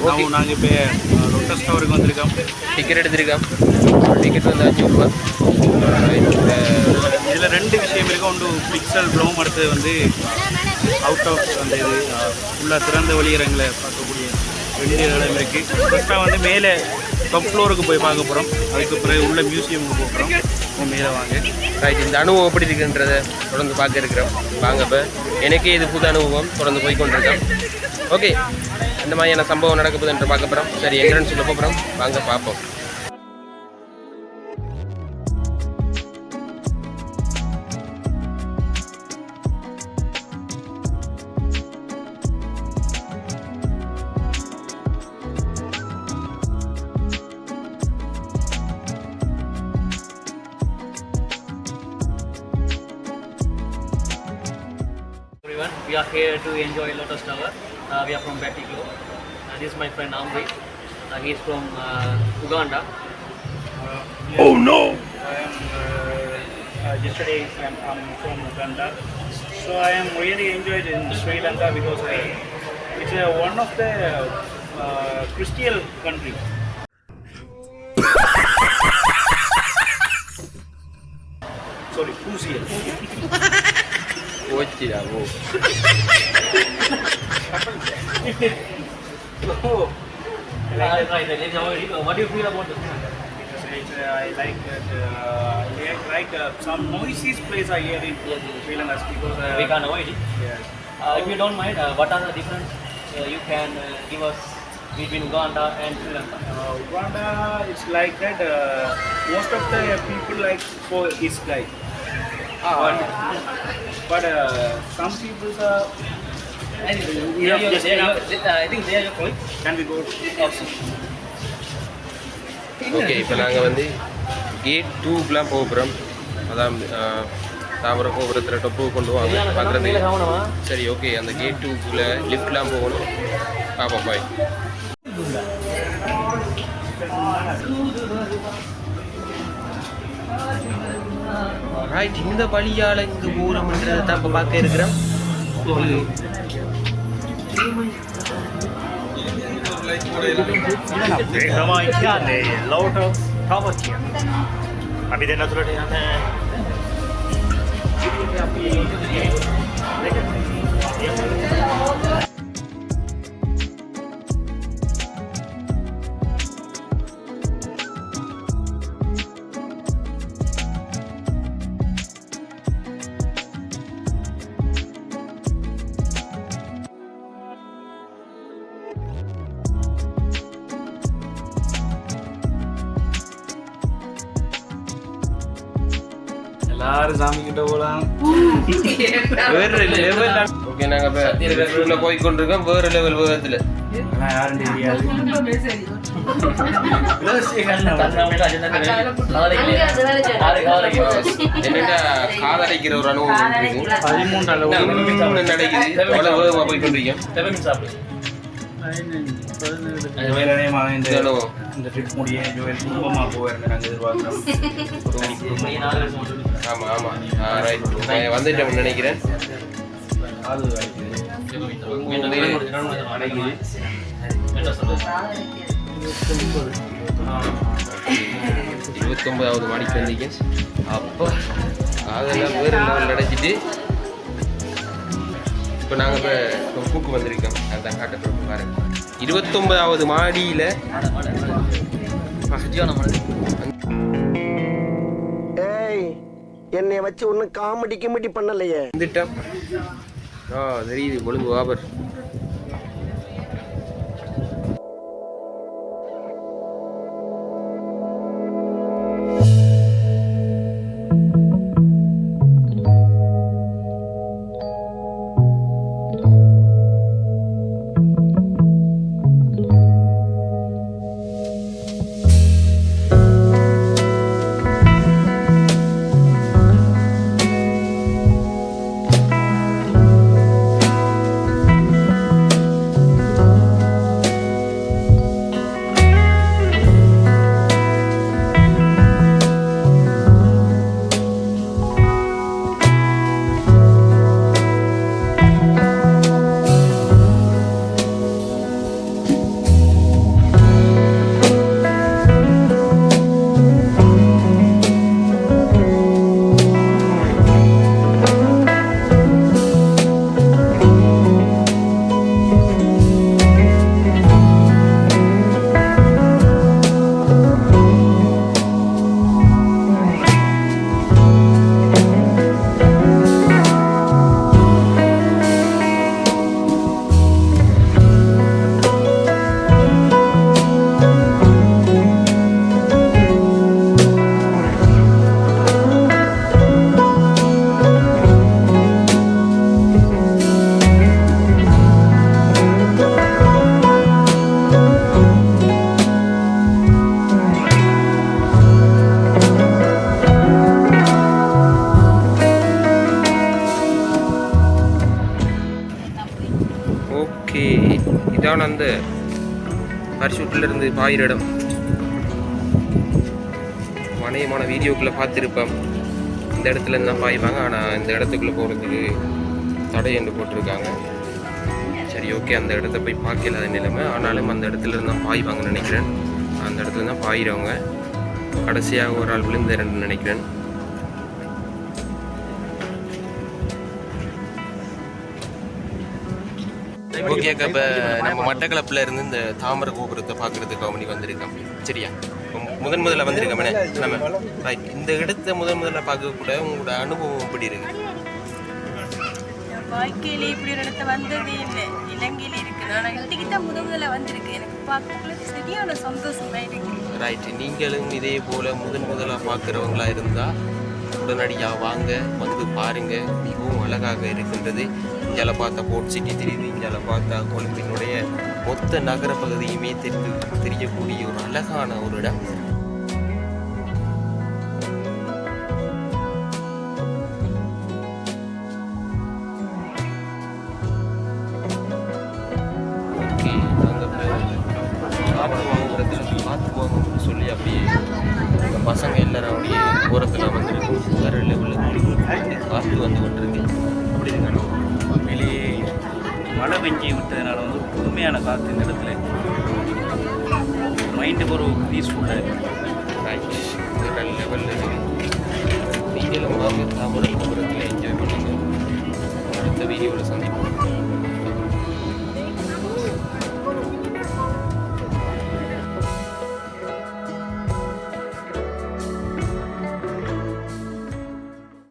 Okay, நாங்கள் இப்போ lotus டவருக்கு வந்திருக்கோம். டிக்கெட் எடுத்திருக்கோம். டிக்கெட் வந்து 5 ரூபா. இதில் 2 விஷயம் இருக்குது. ஒன்று பிக்சல் ப்ளோம், அடுத்தது வந்து அவுட் ஆஃப் அந்த இது ஃபுல்லாக திறந்த வெளியிடங்களை பார்க்கக்கூடிய 2 இடம் இருக்குது. ஃபஸ்ட்டாக வந்து மேலே டாப் ஃப்ளோருக்கு போய் பார்க்க போகிறோம். அதுக்கு பிறகு உள்ள மியூசியமுக்கு போகிறோம். மேலே வாங்க. ரைட், இந்த அனுபவம் எப்படி இருக்குன்றதை தொடர்ந்து பார்க்க இருக்கிறோம். வாங்க, இப்போ எனக்கே இது புது அனுபவம், தொடர்ந்து போய் கொண்டிருக்கோம். ஓகே, இந்த மாதிரியான சம்பவம் நடக்க போகுது என்று பார்க்க போகிறோம். சரி, எங்கன்னு சொல்ல போகிறோம், வாங்க பார்ப்போம். We are here to enjoy Lotus Tower. We are from Batiklo. This is my friend Amri. He is from Uganda. Oh no! Yesterday I'm from Uganda. So I am really enjoyed in Sri Lanka because it's one of the Christian country. Sorry, Crucial. போச்சுடா ஓ. What do you feel about this? I like some noisy place I hear in Sri Lanka because We can avoid it. yes. If you don't mind, what are the difference you can give us between Uganda and Sri Lanka? Uganda, it's like that. Most of the people like for is like. But some people are. I think they are your colleagues. Can we go? Okay, இப்போ நாங்கள் வந்து gate 2க்குலாம் போக போகிறோம். அதான் தாமரை கோபுரத்தில் டொப்புக்கு கொண்டு வாங்க பார்க்குறது. சரி, ஓகே, அந்த கேட் 2க்குள்ளே லிஃப்ட்லாம் போகணும். பார்ப்போம், பாய். ரைட், இந்த வழியால் இங்கே போகிறோம்ன்றதை தான் இப்போ பார்க்க இருக்கிறோம். எல்லாரும் சாமி கிட்ட போலாம். வேறு லெவல். ஓகே, நாங்கள் இப்போ போய் கொண்டிருக்கோம் வேறு லெவல் வேகத்தில். யாரும் தெரியாது. என்னென்னா காதலிக்கிற ஒரு அனுபவம் இருக்கு. 13 அளவு நடக்குது. அவ்வளோ வேகமாக போய் கொண்டிருக்கோம். இந்த ட்ரிப் முடிய குடும்பமாக போவேன் நாங்கள் எதிர்பார்க்குறோம். ஆமாம் ஆமாம், ரைட், நான் வந்துட்டேன் நினைக்கிறேன். அது 29வது மாடிக்கு வந்தீங்க. அப்போ அதெல்லாம் வேறு லெவல் நடச்சிட்டு இப்போ நாங்கள் இப்போ பூக்கு வந்திருக்கோம். அதுதான் காட்டுறோம் பாருங்க. 29வது மாடியில் என்னை வச்சு ஒன்றும் காமெடி கிமெடி பண்ணலையே. வந்துட்டோம். தெரியுது ஒழுங்கு வாபர். இதான் அந்த பரிசூட்டில் இருந்து பாயிர இடம். அநேகமான வீடியோக்குள்ளே பார்த்துருப்பேன். இந்த இடத்துல இருந்து தான் பாய்வாங்க. ஆனால் இந்த இடத்துக்குள்ளே போகிறதுக்கு தடை என்று போட்டிருக்காங்க. சரி ஓகே, அந்த இடத்த போய் பார்க்கல அது நிலைமை. ஆனாலும் அந்த இடத்துல இருந்து தான் பாய்வாங்கன்னு நினைக்கிறேன். அந்த இடத்துல தான் பாயிறவங்க. கடைசியாக ஒரு ஆள் விழுந்தாருன்னு நினைக்கிறேன். ஓகே அக்கா, இப்போ நம்ம மட்டக்களப்பில் இருந்து இந்த தாமரை கோபுரத்தை பார்க்குறதுக்கு வேண்டி வந்திருக்கோம். சரியா, முதல்ல வந்திருக்கோம் நம்ம. ரைட், இந்த இடத்த முதல்ல பார்க்க கூட உங்களோட அனுபவம் எப்படி இருக்கு? வாழ்க்கையிலே இப்படி ஒரு இடத்த வந்ததே இல்லை. இலங்கையில இருக்கு, நான் இன்னைக்கு தான் முதல்ல வந்திருக்கு. எனக்கு பார்க்கக்குள்ள சரியான சந்தோஷமா இருக்கு. ரைட், நீங்களும் இதே போல் முதலாக பார்க்குறவங்களா இருந்தால் உடனடியாக வாங்க, வந்து பாருங்க. மிகவும் அழகாக இருக்கின்றது. இங்கே பார்த்தா போர்ட் சிட்டி தெரியுது, இங்கே பார்த்தா கொழும்பினுடைய மொத்த நகர பகுதியுமே தெரியக்கூடிய ஒரு அழகான ஒரு இடம். ஓகே, நாங்கள் காற்று வாங்குறதுல காற்று வாங்கணும்னு சொல்லி அப்படியே அந்த பசங்க எல்லாரும் அப்படியே ஓரத்தில் வந்துருக்கும். வேறு லெவலில் காற்று வந்து கொண்டிருக்கு. அப்படி இருக்கானோ வெளியே மழை பெஞ்சி விட்டதுனால வந்து ஒரு புதுமையான காற்று இந்த இடத்துல. மைண்டுக்கு ஒரு பீஸ்ஃபுல்லாக. ரைட், வேறு லெவலில் இருக்குது. நீங்களும் வாங்க, தாமரை கோபுரத்தில் என்ஜாய் பண்ணுங்கள். அடுத்த வீடியோவில் சந்திப்போம்.